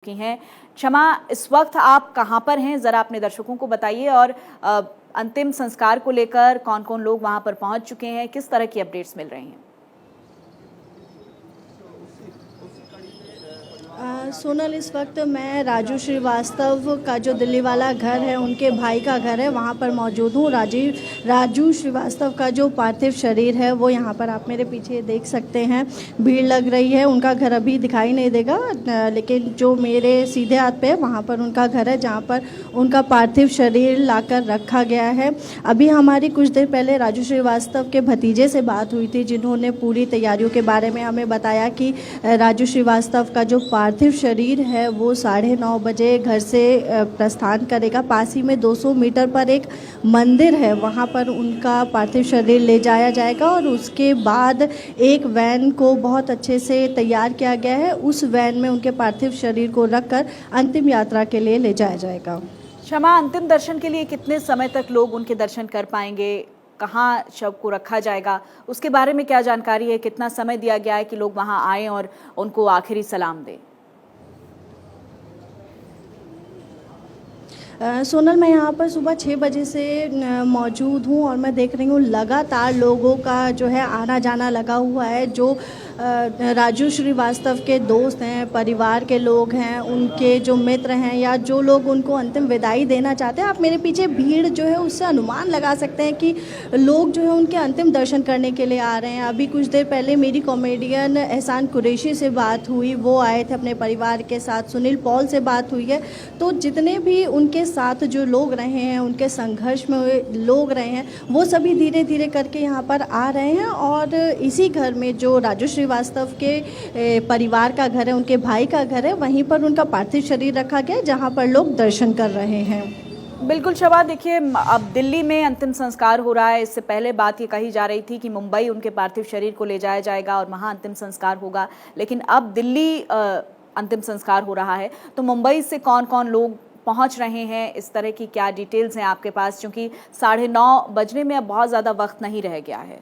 की हैं। क्षमा, इस वक्त आप कहां पर हैं, जरा अपने दर्शकों को बताइए और अंतिम संस्कार को लेकर कौन कौन लोग वहां पर पहुंच चुके हैं, किस तरह की अपडेट्स मिल रही हैं? सोनल, इस वक्त मैं राजू श्रीवास्तव का जो दिल्ली वाला घर है, उनके भाई का घर है, वहाँ पर मौजूद हूँ। राजू श्रीवास्तव का जो पार्थिव शरीर है वो यहाँ पर आप मेरे पीछे देख सकते हैं। भीड़ लग रही है। उनका घर अभी दिखाई नहीं देगा, लेकिन जो मेरे सीधे हाथ पे है वहाँ पर उनका घर है, जहाँ पर उनका पार्थिव शरीर लाकर रखा गया है। अभी हमारी कुछ देर पहले राजू श्रीवास्तव के भतीजे से बात हुई थी, जिन्होंने पूरी तैयारियों के बारे में हमें बताया कि राजू श्रीवास्तव का जो पार्थिव शरीर है वो 9:30 बजे घर से प्रस्थान करेगा। पास ही में 200 मीटर पर एक मंदिर है, वहाँ पर उनका पार्थिव शरीर ले जाया जाएगा और उसके बाद एक वैन को बहुत अच्छे से तैयार किया गया है। उस वैन में उनके पार्थिव शरीर को रखकर अंतिम यात्रा के लिए ले जाया जाएगा। क्षमा, अंतिम दर्शन के लिए कितने समय तक लोग उनके दर्शन कर पाएंगे? कहाँ शव को रखा जाएगा, उसके बारे में क्या जानकारी है? कितना समय दिया गया है कि लोग वहां आएं और उनको आखिरी सलाम दें? सोनल, मैं यहाँ पर सुबह 6 बजे से मौजूद हूँ और मैं देख रही हूँ लगातार लोगों का जो है आना जाना लगा हुआ है। जो राजू श्रीवास्तव के दोस्त हैं, परिवार के लोग हैं, उनके जो मित्र हैं या जो लोग उनको अंतिम विदाई देना चाहते हैं, आप मेरे पीछे भीड़ जो है उससे अनुमान लगा सकते हैं कि लोग जो है उनके अंतिम दर्शन करने के लिए आ रहे हैं। अभी कुछ देर पहले मेरी कॉमेडियन एहसान कुरैशी से बात हुई, वो आए थे अपने परिवार के साथ। सुनील पॉल से बात हुई है। तो जितने भी उनके साथ जो लोग रहे हैं, उनके संघर्ष में लोग रहे हैं, वो सभी धीरे धीरे करके यहाँ पर आ रहे हैं। और इसी घर में जो राजू श्रीवास्तव के परिवार का घर है, उनके भाई का घर है, वहीं पर उनका पार्थिव शरीर रखा गया है, जहाँ पर लोग दर्शन कर रहे हैं। बिल्कुल शबा, देखिए अब दिल्ली में अंतिम संस्कार हो रहा है। इससे पहले बात ये कही जा रही थी कि मुंबई उनके पार्थिव शरीर को ले जाया जाएगा और वहाँ अंतिम संस्कार होगा, लेकिन अब दिल्ली अंतिम संस्कार हो रहा है। तो मुंबई से कौन कौन लोग पहुंच रहे हैं, इस तरह की क्या डिटेल्स हैं आपके पास? क्योंकि 9:30 बजने में अब बहुत ज़्यादा वक्त नहीं रह गया है।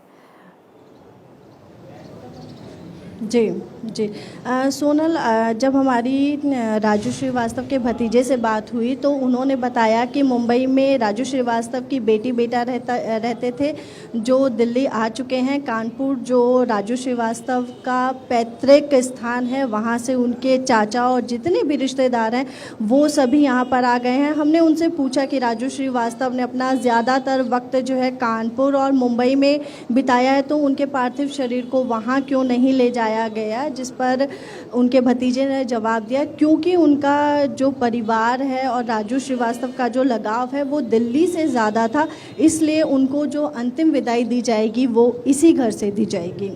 जी जी। सोनल, जब हमारी राजू श्रीवास्तव के भतीजे से बात हुई तो उन्होंने बताया कि मुंबई में राजू श्रीवास्तव की बेटी बेटा रहते थे, जो दिल्ली आ चुके हैं। कानपुर जो राजू श्रीवास्तव का पैतृक स्थान है, वहाँ से उनके चाचा और जितने भी रिश्तेदार हैं वो सभी यहाँ पर आ गए हैं। हमने उनसे पूछा कि राजू श्रीवास्तव ने अपना ज़्यादातर वक्त जो है कानपुर और मुंबई में बिताया है, तो उनके पार्थिव शरीर को वहाँ क्यों नहीं ले जाया गया, जिस पर उनके भतीजे ने जवाब दिया क्योंकि उनका जो परिवार है और राजू श्रीवास्तव का जो लगाव है वो दिल्ली से ज़्यादा था, इसलिए उनको जो अंतिम विदाई दी जाएगी वो इसी घर से दी जाएगी।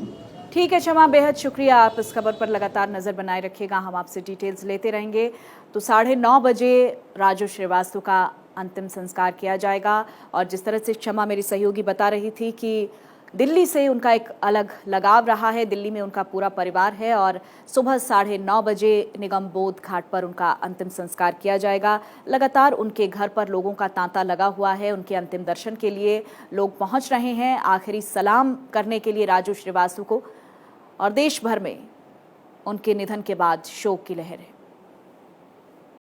ठीक है क्षमा, बेहद शुक्रिया। आप इस खबर पर लगातार नज़र बनाए रखिएगा, हम आपसे डिटेल्स लेते रहेंगे। तो 9:30 बजे राजू श्रीवास्तव का अंतिम संस्कार किया जाएगा और जिस तरह से क्षमा मेरी सहयोगी बता रही थी कि दिल्ली से उनका एक अलग लगाव रहा है, दिल्ली में उनका पूरा परिवार है और सुबह 9:30 बजे निगम बोध घाट पर उनका अंतिम संस्कार किया जाएगा। लगातार उनके घर पर लोगों का तांता लगा हुआ है, उनके अंतिम दर्शन के लिए लोग पहुंच रहे हैं, आखिरी सलाम करने के लिए राजू श्रीवास्तव को। और देश भर में उनके निधन के बाद शोक की लहर है।